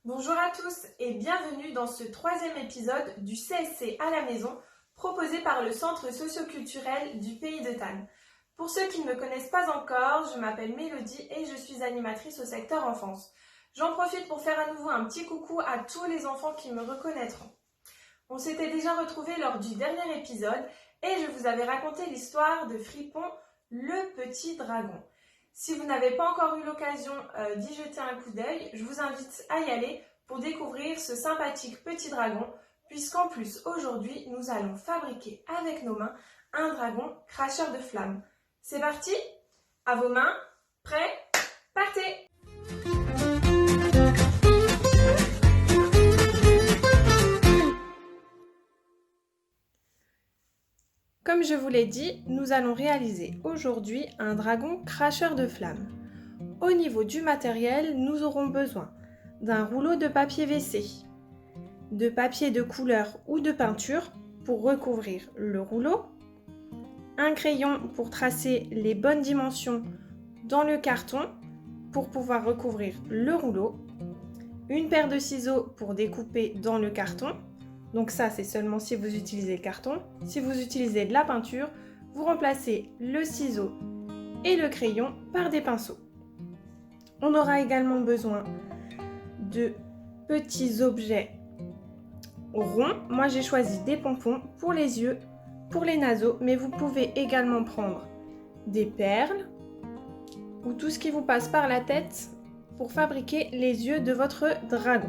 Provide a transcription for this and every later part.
Bonjour à tous et bienvenue dans ce troisième épisode du CSC à la maison proposé par le Centre socioculturel du Pays de Tannes. Pour ceux qui ne me connaissent pas encore, je m'appelle Mélodie et je suis animatrice au secteur enfance. J'en profite pour faire à nouveau un petit coucou à tous les enfants qui me reconnaîtront. On s'était déjà retrouvés lors du dernier épisode et je vous avais raconté l'histoire de Fripon, le petit dragon. Si vous n'avez pas encore eu l'occasion d'y jeter un coup d'œil, je vous invite à y aller pour découvrir ce sympathique petit dragon, puisqu'en plus aujourd'hui nous allons fabriquer avec nos mains un dragon cracheur de flammes. C'est parti? À vos mains, prêts, partez! Comme je vous l'ai dit, nous allons réaliser aujourd'hui un dragon cracheur de flammes. Au niveau du matériel, nous aurons besoin d'un rouleau de papier WC, de papier de couleur ou de peinture pour recouvrir le rouleau, un crayon pour tracer les bonnes dimensions dans le carton pour pouvoir recouvrir le rouleau, une paire de ciseaux pour découper dans le carton. Donc ça, c'est seulement si vous utilisez le carton. Si vous utilisez de la peinture, vous remplacez le ciseau et le crayon par des pinceaux. On aura également besoin de petits objets ronds. Moi, j'ai choisi des pompons pour les yeux, pour les naseaux, mais vous pouvez également prendre des perles ou tout ce qui vous passe par la tête pour fabriquer les yeux de votre dragon.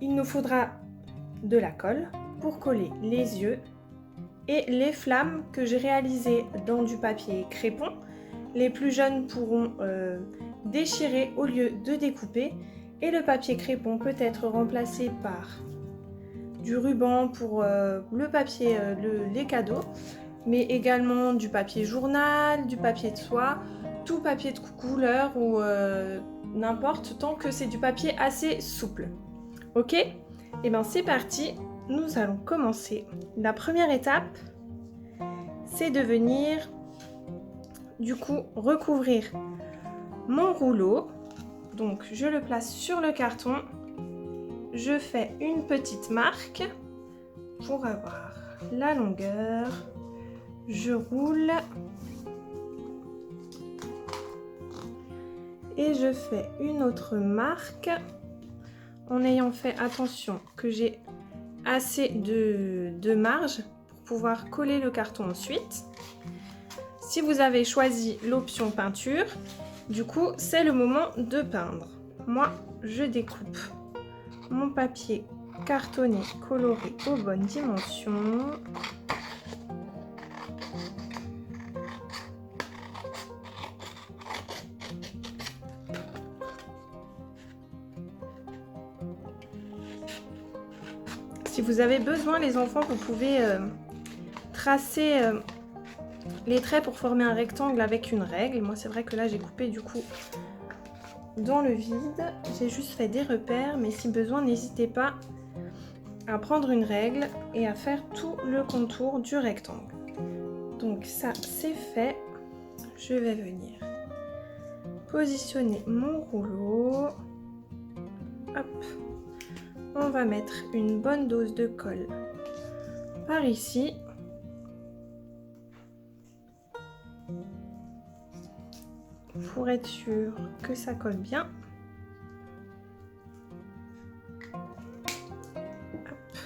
Il nous faudra de la colle pour coller les yeux et les flammes que j'ai réalisées dans du papier crépon. Les plus jeunes pourront déchirer au lieu de découper et le papier crépon peut être remplacé par du ruban pour le papier, les cadeaux, mais également du papier journal, du papier de soie, tout papier de couleur ou n'importe tant que c'est du papier assez souple. Ok? Et bien c'est parti, nous allons commencer. La première étape, c'est de venir du coup recouvrir mon rouleau. Donc je le place sur le carton, je fais une petite marque pour avoir la longueur, je roule et je fais une autre marque en ayant fait attention que j'ai assez de marge pour pouvoir coller le carton ensuite. Si vous avez choisi l'option peinture, du coup, c'est le moment de peindre. Moi, je découpe mon papier cartonné coloré aux bonnes dimensions. Si vous avez besoin, les enfants, vous pouvez tracer les traits pour former un rectangle avec une règle. Moi, c'est vrai que là, j'ai coupé du coup dans le vide. J'ai juste fait des repères, mais si besoin, n'hésitez pas à prendre une règle et à faire tout le contour du rectangle. Donc ça, c'est fait. Je vais venir positionner mon rouleau. Hop. On va mettre une bonne dose de colle par ici. Pour être sûr que ça colle bien. Hop.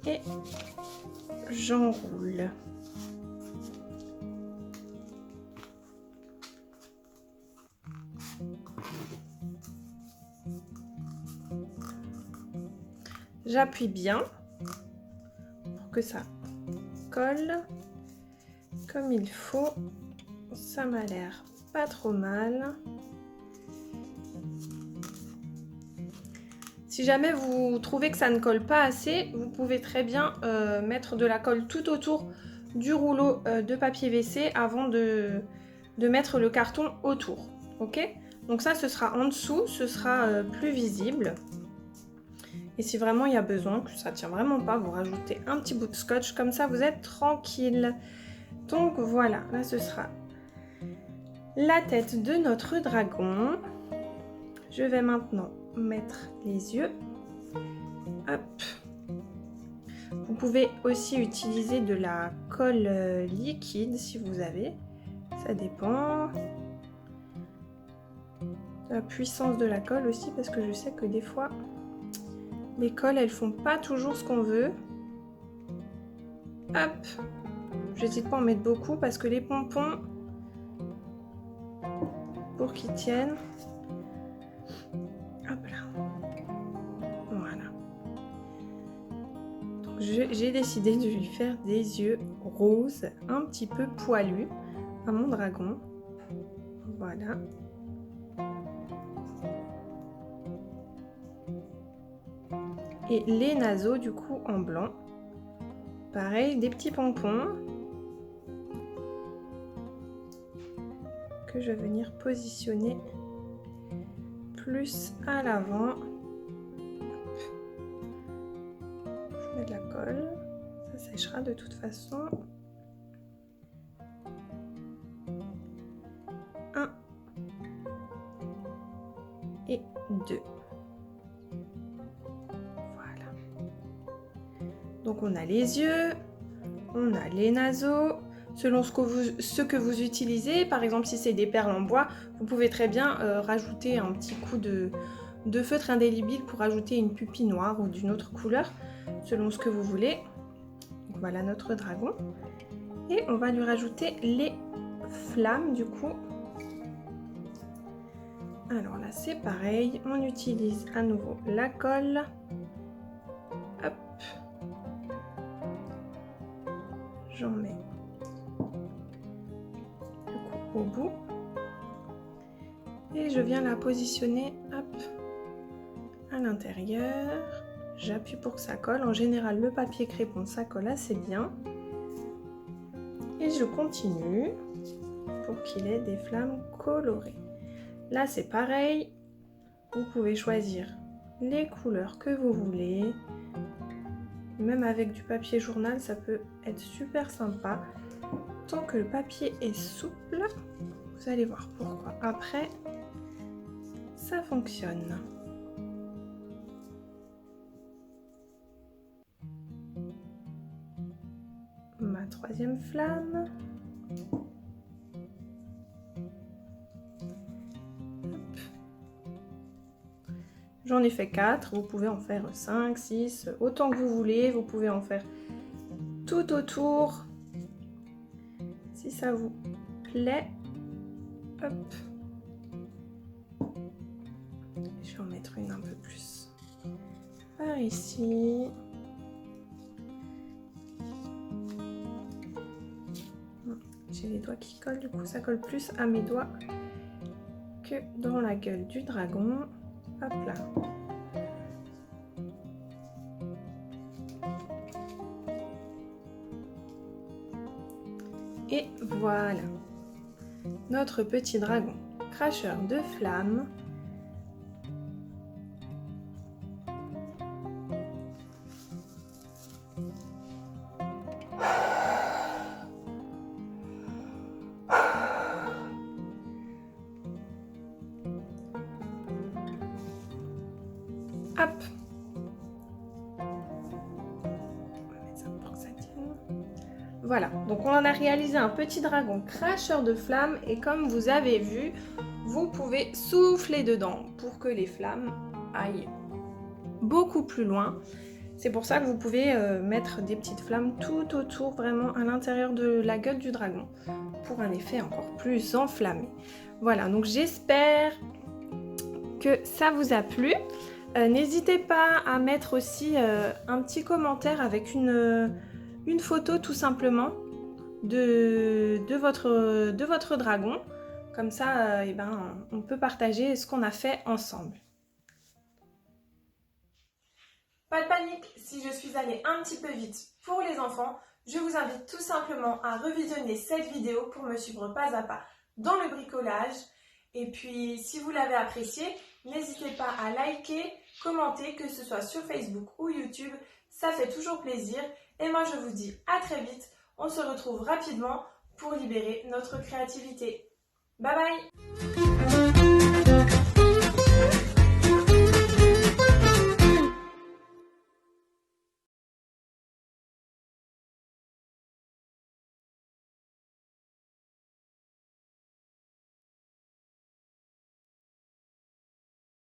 Et j'enroule. J'appuie bien pour que ça colle comme il faut. Ça m'a l'air pas trop mal. Si jamais vous trouvez que ça ne colle pas assez, vous pouvez très bien mettre de la colle tout autour du rouleau de papier WC avant de mettre le carton autour. Ok? Donc ça, ce sera en dessous, ce sera plus visible. Et si vraiment il y a besoin, que ça ne tient vraiment pas, vous rajoutez un petit bout de scotch, comme ça vous êtes tranquille. Donc voilà, là ce sera la tête de notre dragon. Je vais maintenant mettre les yeux. Hop. Vous pouvez aussi utiliser de la colle liquide si vous avez. Ça dépend. La puissance de la colle aussi, parce que je sais que des fois, les colles, elles font pas toujours ce qu'on veut. Hop. J'hésite pas à en mettre beaucoup parce que les pompons, pour qu'ils tiennent. Hop là. Voilà. Donc j'ai décidé de lui faire des yeux roses, un petit peu poilus, à mon dragon. Voilà. Et les naseaux du coup en blanc. Pareil, des petits pompons que je vais venir positionner plus à l'avant. Je mets de la colle, ça séchera de toute façon. 1 et 2. Voilà. Donc on a les yeux, on a les naseaux. Selon ce que vous utilisez, par exemple si c'est des perles en bois, vous pouvez très bien rajouter un petit coup de feutre indélébile pour ajouter une pupille noire ou d'une autre couleur, selon ce que vous voulez. Donc voilà notre dragon. Et on va lui rajouter les flammes du coup. Alors là c'est pareil, on utilise à nouveau la colle. Hop. J'en mets au bout et je viens la positionner hop, à l'intérieur. J'appuie pour que ça colle. En général le papier crépon ça colle assez bien et je continue pour qu'il ait des flammes colorées. Là c'est pareil, vous pouvez choisir les couleurs que vous voulez, même avec du papier journal ça peut être super sympa. Tant que le papier est souple, vous allez voir pourquoi. Après, ça fonctionne. Ma troisième flamme. J'en ai fait 4, vous pouvez en faire 5, 6, autant que vous voulez. Vous pouvez en faire tout autour. Si ça vous plaît, hop. Je vais en mettre une un peu plus par ici. J'ai les doigts qui collent, du coup ça colle plus à mes doigts que dans la gueule du dragon. Hop là. Et voilà, notre petit dragon cracheur de flammes. Hop. Voilà, donc on en a réalisé un petit dragon cracheur de flammes et comme vous avez vu, vous pouvez souffler dedans pour que les flammes aillent beaucoup plus loin. C'est pour ça que vous pouvez mettre des petites flammes tout autour, vraiment à l'intérieur de la gueule du dragon, pour un effet encore plus enflammé. Voilà, donc j'espère que ça vous a plu. N'hésitez pas à mettre aussi un petit commentaire avec une photo tout simplement de votre dragon. Comme ça, on peut partager ce qu'on a fait ensemble. Pas de panique, si je suis allée un petit peu vite pour les enfants, je vous invite tout simplement à revisionner cette vidéo pour me suivre pas à pas dans le bricolage. Et puis, si vous l'avez apprécié, n'hésitez pas à liker, commenter, que ce soit sur Facebook ou YouTube. Ça fait toujours plaisir. Et moi, je vous dis à très vite. On se retrouve rapidement pour libérer notre créativité. Bye bye!